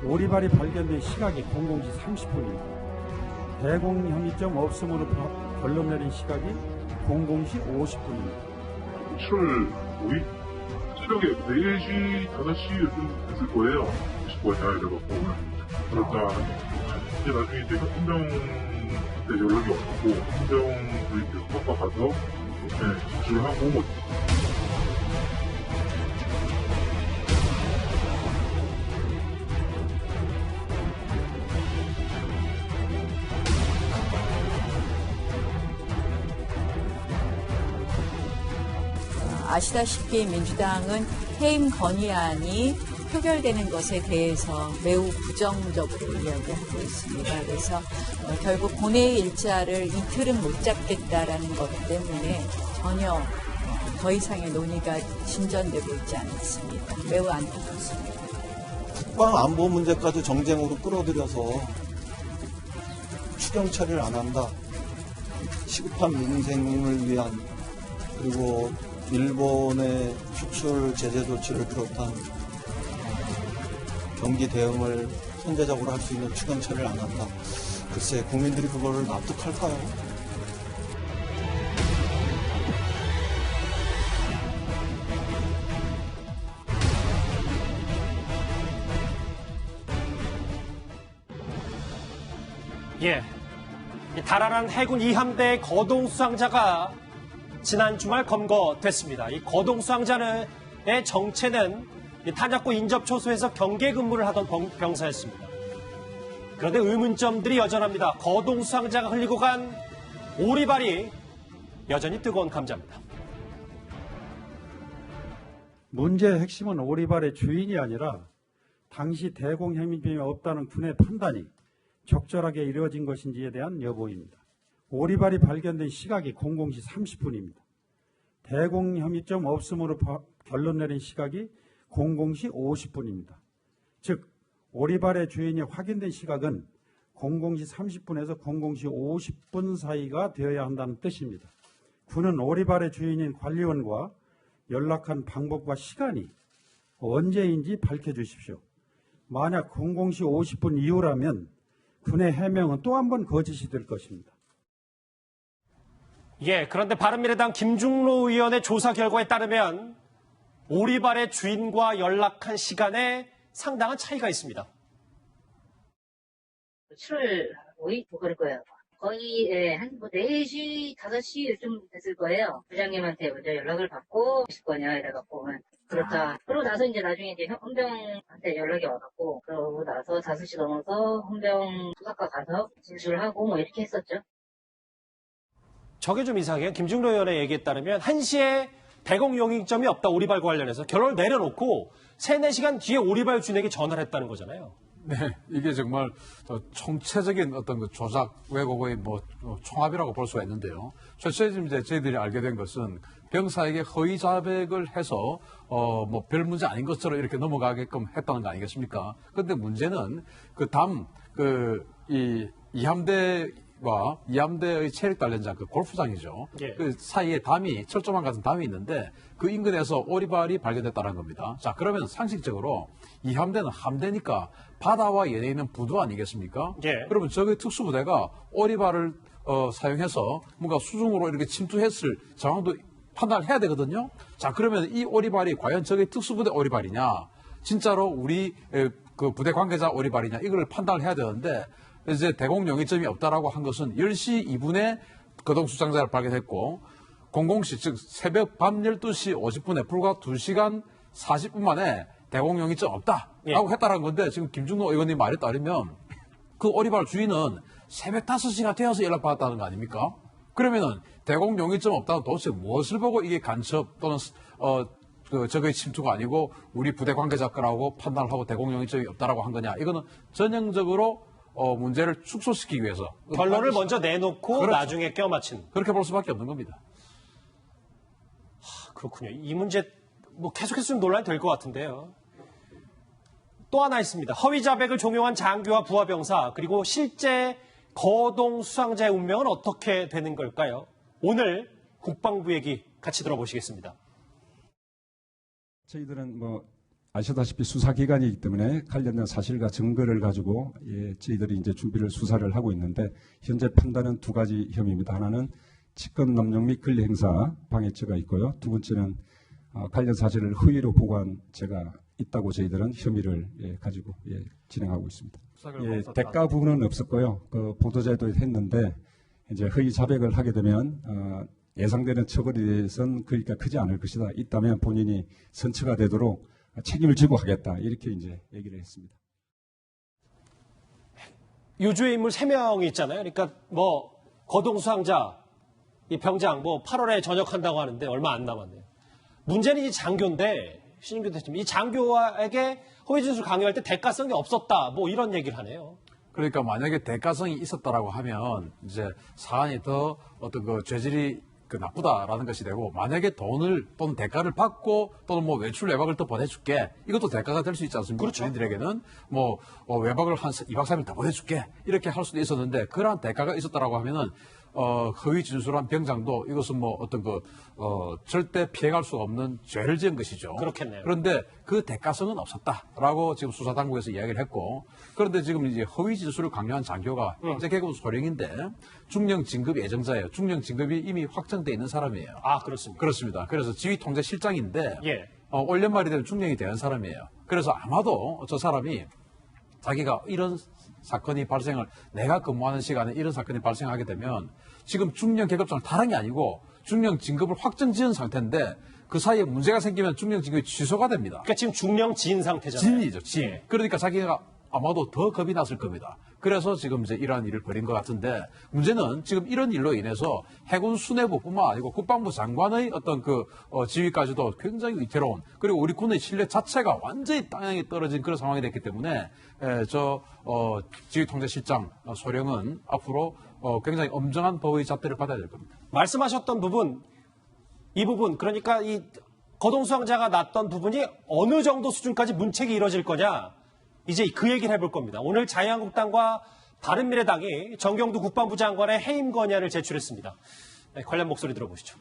오리발이 발견된 시각이 00시 30분입니다. 대공 혐의점 없음으로 결론 내린 시각이 00시 50분입니다. 7월 5일 새벽에 4시, 5시쯤 됐을 거예요. 20번이나 이래갖고. 그러다 이제 나중에 이제 헌병한테 연락이 왔고, 헌병 저희 학과 가서 수술을 하고. 아시다시피 민주당은 해임 건의안이 표결되는 것에 대해서 매우 부정적으로 이야기하고 있습니다. 그래서 결국 본회의 일자를 이틀은 못 잡겠다라는 것 때문에 전혀 더 이상의 논의가 진전되고 있지 않습니다. 매우 안타깝습니다. 국방 안보 문제까지 정쟁으로 끌어들여서 추경 처리를 안 한다. 시급한 민생을 위한 그리고 일본의 수출 제재 조치를 비롯한 경기 대응을 선제적으로 할 수 있는 추경 처리를 안 한다. 글쎄 국민들이 그거를 납득할까요? 예, 달아난 해군 2함대의 거동 수상자가 지난 주말 검거됐습니다. 이 거동 수상자의 정체는 탄약고 인접초소에서 경계 근무를 하던 병사였습니다. 그런데 의문점들이 여전합니다. 거동 수상자가 흘리고 간 오리발이 여전히 뜨거운 감자입니다. 문제의 핵심은 오리발의 주인이 아니라 당시 대공 혐의점이 없다는 군의 판단이 적절하게 이루어진 것인지에 대한 여부입니다. 오리발이 발견된 시각이 00시 30분입니다. 대공 혐의점 없음으로 결론 내린 시각이 00시 50분입니다. 즉 오리발의 주인이 확인된 시각은 00시 30분에서 00시 50분 사이가 되어야 한다는 뜻입니다. 군은 오리발의 주인인 관리원과 연락한 방법과 시간이 언제인지 밝혀주십시오. 만약 00시 50분 이후라면 군의 해명은 또 한 번 거짓이 될 것입니다. 예, 그런데 바른미래당 김중로 의원의 조사 결과에 따르면 오리발의 주인과 연락한 시간에 상당한 차이가 있습니다. 7월 5일 그럴 거예요. 거의 한 4시, 5시쯤 됐을 거예요. 부장님한테 먼저 연락을 받고 있을 거냐 이래갖고 그렇다. 그러고 나서 이제 나중에 이제 헌병한테 연락이 와갖고 그러고 나서 5시 넘어서 헌병 수사과 가서 진술을 하고 뭐 이렇게 했었죠. 저게 좀 이상해요. 김중로 의원의 얘기에 따르면 1시에 대공 용의점이 없다 오리발 관련해서 결론을 내려놓고 3, 4시간 뒤에 오리발 주인에게 전화를 했다는 거잖아요. 네, 이게 정말 총체적인 어떤 그 조작 왜곡의 총합이라고 볼 수가 있는데요. 최초에 이제 저희들이 알게 된 것은 병사에게 허위 자백을 해서 별 문제 아닌 것처럼 이렇게 넘어가게끔 했다는 거 아니겠습니까? 그런데 문제는 이함대와 이함대의 체력 단련장 그 골프장이죠. 예. 그 사이에 철조망 같은 담이 있는데 그 인근에서 오리발이 발견됐다는 겁니다. 자, 그러면 상식적으로 이 함대는 함대니까 바다와 연에 있는 부두 아니겠습니까? 예. 그러면 저기 특수부대가 오리발을 사용해서 뭔가 수중으로 이렇게 침투했을 상황도 판단을 해야 되거든요. 자, 그러면 이 오리발이 과연 저게 특수부대 오리발이냐, 진짜로 우리 그 부대 관계자 오리발이냐, 이걸 판단을 해야 되는데 이제 대공 용의점이 없다라고 한 것은 10시 2분에 거동 수상자를 발견했고 00시 즉 새벽 밤 12시 50분에 불과 2시간 40분 만에 대공 용의점 없다라고 했다는 건데 지금 김중로 의원님 말에 따르면 그 오리발 주인은 새벽 5시가 되어서 연락받았다는 거 아닙니까? 그러면은 대공 용의점 없다는 도대체 무엇을 보고 이게 간첩 또는 적의 침투가 아니고 우리 부대 관계자 거라고 판단을 하고 대공 용의점이 없다라고 한 거냐? 이거는 전형적으로 문제를 축소시키기 위해서 결론을 먼저 내놓고 그렇죠. 나중에 껴맞힌. 그렇게 볼 수밖에 없는 겁니다. 그렇군요. 이 문제 계속해서 좀 논란이 될 것 같은데요. 또 하나 있습니다. 허위 자백을 종용한 장교와 부하병사 그리고 실제 거동 수상자의 운명은 어떻게 되는 걸까요? 오늘 국방부 얘기 같이 들어보시겠습니다. 저희들은 아시다시피 수사기관이기 때문에 관련된 사실과 증거를 가지고 저희들이 이제 준비를 수사를 하고 있는데 현재 판단은 두 가지 혐의입니다. 하나는 직권 남용 및 권리 행사 방해죄가 있고요. 두 번째는 관련 사실을 허위로 보고한 죄가 있다고 저희들은 혐의를 가지고 진행하고 있습니다. 대가 부분은 없었고요. 그 보도자도 했는데 이제 허위 자백을 하게 되면 예상되는 처벌에 대해서는 그러니까 크지 않을 것이다. 있다면 본인이 선처가 되도록 책임을 지고 하겠다. 이렇게 이제 얘기를 했습니다. 유주의 인물 3명이 있잖아요. 그러니까 뭐 거동 수상자, 이 병장 뭐 8월에 전역한다고 하는데 얼마 안 남았네요. 문제는 이 장교인데 신인규 대표님, 이 장교에게 허위 진술 강요할 때 대가성이 없었다. 뭐 이런 얘기를 하네요. 그러니까 만약에 대가성이 있었다라고 하면 이제 사안이 더 어떤 그 죄질이 나쁘다라는 것이 되고, 만약에 돈을 또는 대가를 받고 또는 뭐 외출 외박을 또 보내줄게, 이것도 대가가 될 수 있지 않습니까? 그렇죠. 저희들에게는 뭐 외박을 한 2박 3일 더 보내줄게 이렇게 할 수도 있었는데, 그러한 대가가 있었다라고 하면은 허위 진술한 병장도 이것은 뭐 어떤 절대 피해갈 수 없는 죄를 지은 것이죠. 그렇겠네요. 그런데 그 대가성은 없었다라고 지금 수사당국에서 이야기를 했고, 그런데 지금 이제 허위 진술을 강요한 장교가 현재 계급 소령인데 중령 진급 예정자예요. 중령 진급이 이미 확정돼 있는 사람이에요. 아, 그렇습니다. 그렇습니다. 그래서 지휘통제실장인데 예. 올 연말이 되면 중령이 된 사람이에요. 그래서 아마도 저 사람이 자기가 이런 사건이 발생을, 내가 근무하는 시간에 이런 사건이 발생하게 되면 지금 중령 계급장을 다른 게 아니고 중령 진급을 확정 지은 상태인데 그 사이에 문제가 생기면 중령 진급이 취소가 됩니다. 그러니까 지금 중령 지인 상태잖아요. 진이죠, 진. 예. 그러니까 자기가 아마도 더 겁이 났을 겁니다. 그래서 지금 이제 이러한 일을 벌인 것 같은데, 문제는 지금 이런 일로 인해서 해군 수뇌부뿐만 아니고 국방부 장관의 어떤 지위까지도 굉장히 위태로운, 그리고 우리 군의 신뢰 자체가 완전히 땅에 떨어진 그런 상황이 됐기 때문에 지휘통제실장 소령은 앞으로 굉장히 엄정한 법의 잣대를 받아야 될 겁니다. 말씀하셨던 부분, 이 부분, 그러니까 이 거동수상자가 났던 부분이 어느 정도 수준까지 문책이 이뤄질 거냐, 이제 그 얘기를 해볼 겁니다. 오늘 자유한국당과 바른미래당이 정경두 국방부 장관의 해임 건의안을 제출했습니다. 네, 관련 목소리 들어보시죠.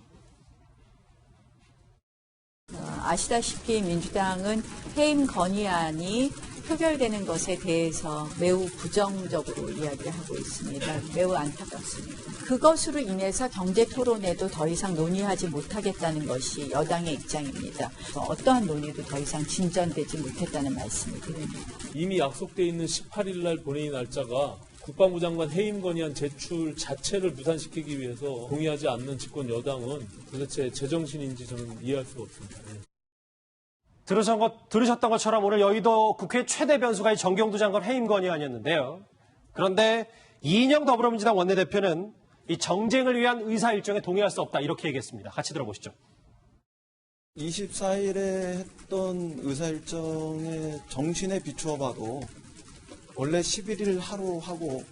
아시다시피 민주당은 해임 건의안이 표결되는 것에 대해서 매우 부정적으로 이야기를 하고 있습니다. 매우 안타깝습니다. 그것으로 인해서 경제 토론에도 더 이상 논의하지 못하겠다는 것이 여당의 입장입니다. 어떠한 논의도 더 이상 진전되지 못했다는 말씀을 드립니다. 이미 약속돼 있는 18일 날 본회의 날짜가 국방부 장관 해임 건의안 제출 자체를 무산시키기 위해서 동의하지 않는 집권 여당은 도대체 제정신인지 저는 이해할 수가 없습니다. 들으셨던 것처럼 오늘 여의도 국회 최대 변수가 이 정경두 장관 해임 건의안이었는데요. 그런데 이인영 더불어민주당 원내대표는 이 정쟁을 위한 의사 일정에 동의할 수 없다, 이렇게 얘기했습니다. 같이 들어보시죠. 24일에 했던 의사일정의 정신에 비추어 봐도 원래 11일 하루 하고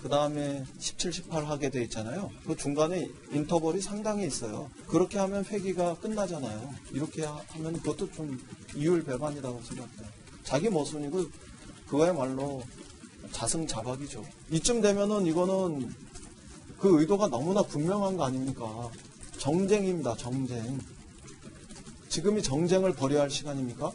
그 다음에 17, 18 하게 돼 있잖아요. 그 중간에 인터벌이 상당히 있어요. 그렇게 하면 회기가 끝나잖아요. 이렇게 하면 그것도 좀 이율배반이라고 생각해요. 자기 모순이고 그거야말로 자승자박이죠. 이쯤 되면은 이거는 그 의도가 너무나 분명한 거 아닙니까? 정쟁입니다. 정쟁. 지금이 정쟁을 벌여야 할 시간입니까?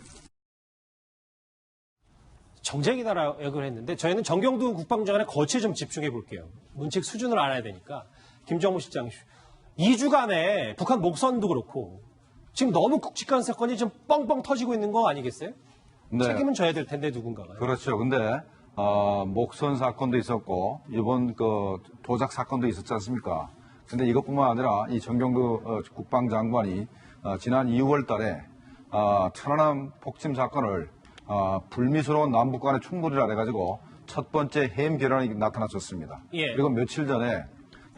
정쟁이다라고 했는데 저희는 정경두 국방부 장관의 거취에 좀 집중해 볼게요. 문책 수준을 알아야 되니까. 김정무 실장, 2주간에 북한 목선도 그렇고 지금 너무 굵직한 사건이 좀 뻥뻥 터지고 있는 거 아니겠어요? 네. 책임은 져야 될 텐데 누군가가. 그렇죠. 근데 목선 사건도 있었고 이번 도작 사건도 있었지 않습니까? 근데 이것뿐만 아니라 이 정경두 국방장관이 지난 2월 달에 천안함 폭침 사건을 불미스러운 남북 간의 충돌이라 해가지고 첫 번째 해임 결연이 나타났었습니다. 예. 그리고 며칠 전에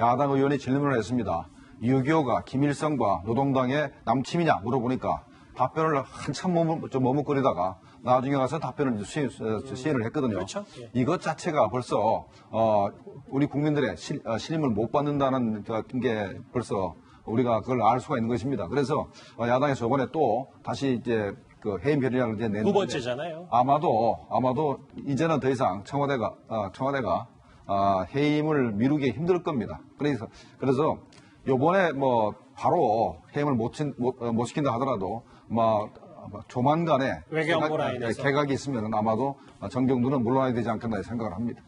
야당 의원이 질문을 했습니다. 6.25가 김일성과 노동당의 남침이냐 물어보니까 답변을 한참 머뭇거리다가 나중에 가서 답변을 시인을 했거든요. 그렇죠? 예. 이것 자체가 벌써 우리 국민들의 신임을 못 받는다는 게 벌써 우리가 그걸 알 수가 있는 것입니다. 그래서 야당이 저번에 또 다시 이제 그 해임 결의안을 이제 냈는데 두 번째잖아요. 아마도 이제는 더 이상 청와대가 해임을 미루기 힘들 겁니다. 그래서 요번에 뭐 바로 해임을 못 시킨다 하더라도 조만간에 외교안보 라인에서. 개각이 있으면 아마도 정경두는 물러나야 되지 않겠나 생각을 합니다.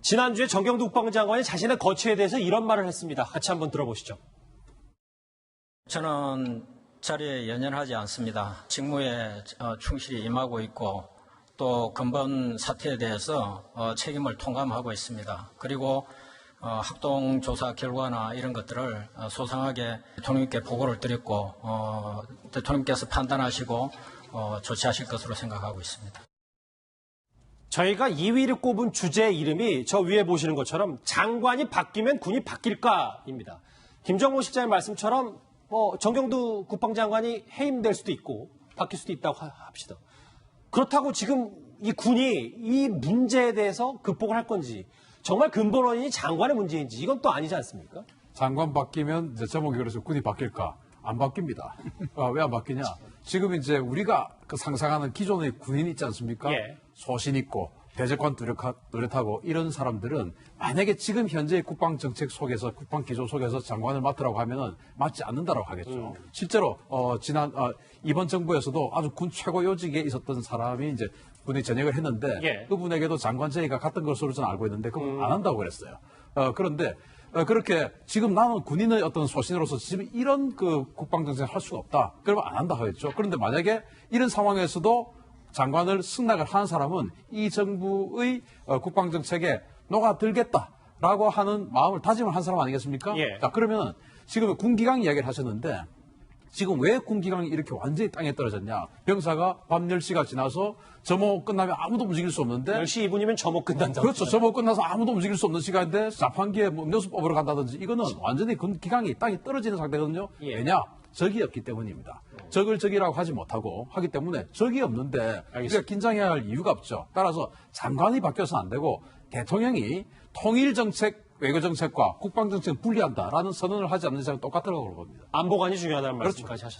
지난주에 정경두 국방장관이 자신의 거취에 대해서 이런 말을 했습니다. 같이 한번 들어보시죠. 저는 자리에 연연하지 않습니다. 직무에 충실히 임하고 있고 또 근본 사태에 대해서 책임을 통감하고 있습니다. 그리고 합동 조사 결과나 이런 것들을 소상하게 대통령님께 보고를 드렸고 대통령께서 판단하시고 조치하실 것으로 생각하고 있습니다. 저희가 2위를 꼽은 주제 이름이 저 위에 보시는 것처럼 장관이 바뀌면 군이 바뀔까입니다. 김정호 실장의 말씀처럼 정경두 국방장관이 해임될 수도 있고 바뀔 수도 있다고 합시다. 그렇다고 지금 이 군이 이 문제에 대해서 극복을 할 건지 정말 근본 원인이 장관의 문제인지 이건 또 아니지 않습니까? 장관 바뀌면 이제 제목이 그래서 군이 바뀔까? 안 바뀝니다. 왜 안 바뀌냐? 지금 이제 우리가 상상하는 기존의 군인 있지 않습니까? 예. 소신 있고 대적관 뚜렷하고 이런 사람들은 만약에 지금 현재의 국방 정책 속에서 국방 기조 속에서 장관을 맡으라고 하면은 맡지 않는다라고 하겠죠. 실제로 이번 정부에서도 아주 군 최고 요직에 있었던 사람이 이제 군에 전역을 했는데 예. 그분에게도 장관 제의가 갔던 것으로 저는 알고 있는데 그건 안 한다고 그랬어요. 그런데 그렇게 지금 나는 군인의 어떤 소신으로서 지금 이런 그 국방 정책을 할 수가 없다. 그러면 안 한다 하겠죠. 그런데 만약에 이런 상황에서도 장관을 승낙을 하는 사람은 이 정부의 국방 정책에 녹아들겠다라고 하는 마음을 다짐을 한 사람 아니겠습니까? 예. 자, 그러면 지금 군기강 이야기를 하셨는데 지금 왜 군기강이 이렇게 완전히 땅에 떨어졌냐? 병사가 밤 10시가 지나서 점호 끝나면 아무도 움직일 수 없는데 10시 2분이면 점호 끝난다. 그렇죠. 점호 끝나서 아무도 움직일 수 없는 시간인데 자판기에 뭐 음료수 뽑으러 간다든지 이거는 완전히 군기강이 땅에 떨어지는 상태거든요. 예. 왜냐? 적이 없기 때문입니다. 적을 적이라고 하지 못하고 하기 때문에 적이 없는데 우리가 긴장해야 할 이유가 없죠. 따라서 장관이 바뀌어서 안 되고 대통령이 통일정책, 외교정책과 국방정책을 분리한다라는 선언을 하지 않는 이상 똑같다고 봅니다. 안보관이 중요하다는 그렇죠. 말씀까지 하셨습니다.